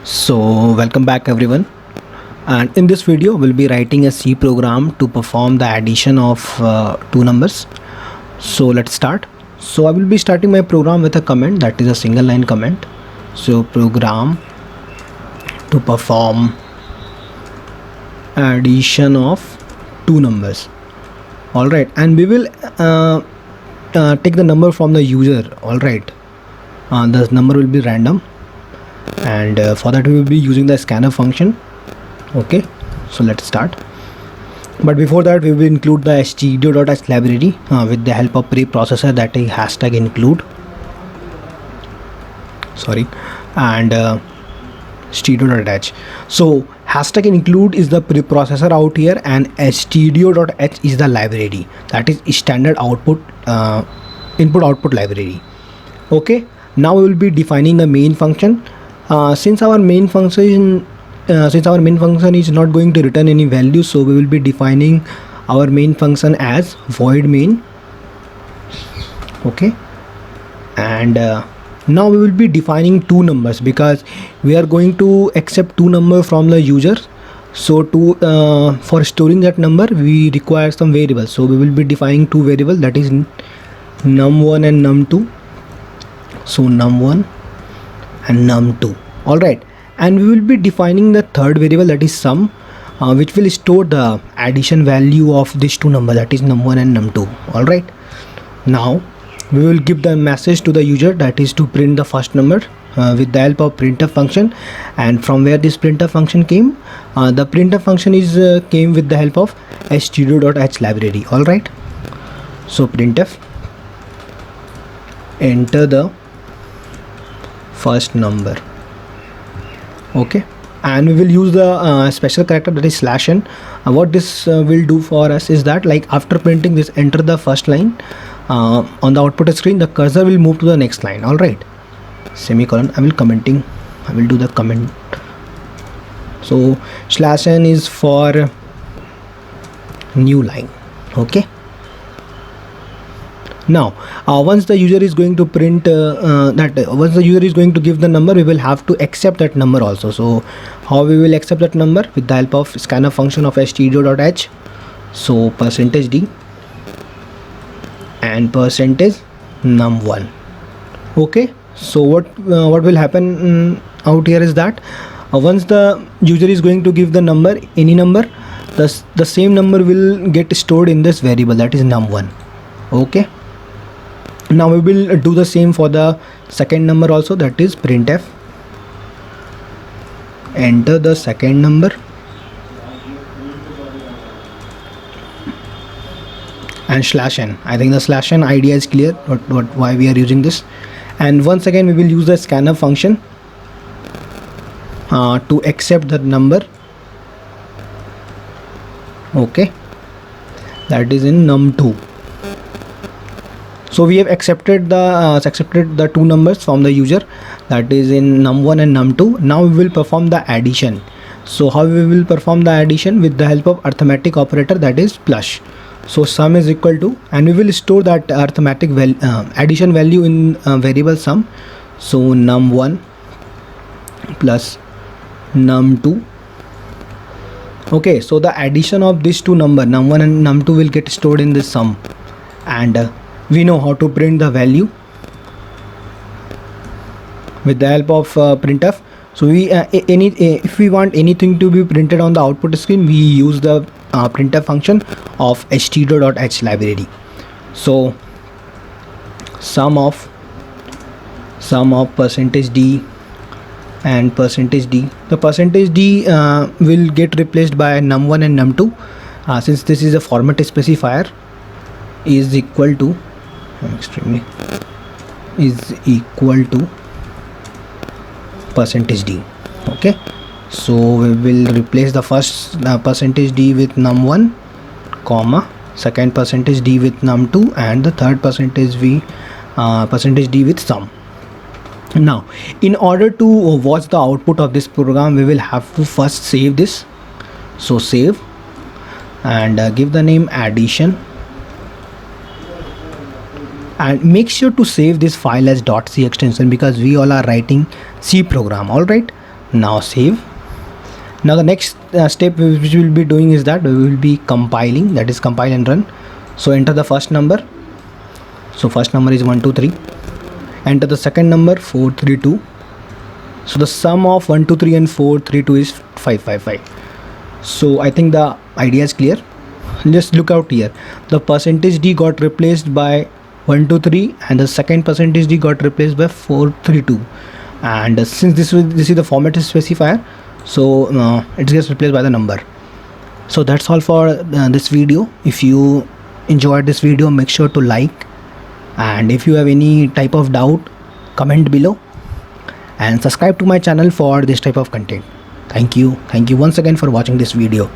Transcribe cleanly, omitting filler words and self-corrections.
So welcome back everyone, and in this video we'll be writing a C program to perform the addition of two numbers. So let's start. So I will be starting my program with a comment that is a single line comment. So program to perform addition of two numbers. Alright, and we will take the number from the user. Alright, the number will be random, and for that we will be using the scanf function. Okay, so let's start. But before that we will include the stdio.h library with the help of preprocessor, that is hashtag include, and stdio.h. so hashtag include is the preprocessor out here, and stdio.h is the library, that is standard output input output library. Okay, now we will be defining the main function. Since our main function is not going to return any value, so we will be defining our main function as void main. Okay, and now we will be defining two numbers because we are going to accept two numbers from the user. So for storing that number we require some variables, so we will be defining two variables, that is num1 and num2. So num1 and num2. Alright, and we will be defining the third variable, that is sum, which will store the addition value of these two numbers, that is num1 and num2. Alright, now we will give the message to the user, that is to print the first number with the help of printf function. And from where this printf function came, the printf function is came with the help of stdio.h library. Alright, so printf enter the first number. Okay, and we will use the special character, that is /n. What this will do for us is that, like, after printing this enter the first line on the output screen, the cursor will move to the next line. All right, semicolon. I will do the comment. So /n is for new line. Okay, now once the user is going to print once the user is going to give the number, we will have to accept that number also. So how we will accept that number? With the help of scanf function of stdio.h. so %d and %num1. okay, so what will happen out here is that once the user is going to give the number, any number, the same number will get stored in this variable, that is num1. okay, now we will do the same for the second number also, that is printf enter the second number and /n. I think the /n idea is clear, why we are using this. And once again we will use the scanf function to accept that number. Okay, that is in num2. So we have accepted the two numbers from the user, that is in num1 and num2. Now we will perform the addition. So how we will perform the addition? With the help of arithmetic operator, that is plus. So sum is equal to, and we will store that arithmetic addition value in variable sum. So num1 plus num2. Okay, so the addition of these two numbers, num1 and num2, will get stored in this sum, and we know how to print the value with the help of printf. So we if we want anything to be printed on the output screen, we use the printf function of stdio.h library. So sum of %d and %d, the %d will get replaced by num1 and num2, since this is a format specifier, is equal to %d. okay, so we will replace the first %d with num1, comma, second %d with num2, and the third %d with sum. Now in order to watch the output of this program, we will have to first save this. So save and give the name addition, and make sure to save this file as .c extension because we all are writing C program. All right, Now save. Now the next step which we will be doing is that we will be compiling, that is compile and run. So enter the first number. So first number is 123. Enter the second number 432. So the sum of 123 and 432 is 555. So I think the idea is clear. Just look out here, the percentage D got replaced by 123 and the second percentage D got replaced by 432, and since this is the format specifier, so it gets replaced by the number. So that's all for this video. If you enjoyed this video, make sure to like, and if you have any type of doubt, comment below and subscribe to my channel for this type of content. Thank you once again for watching this video.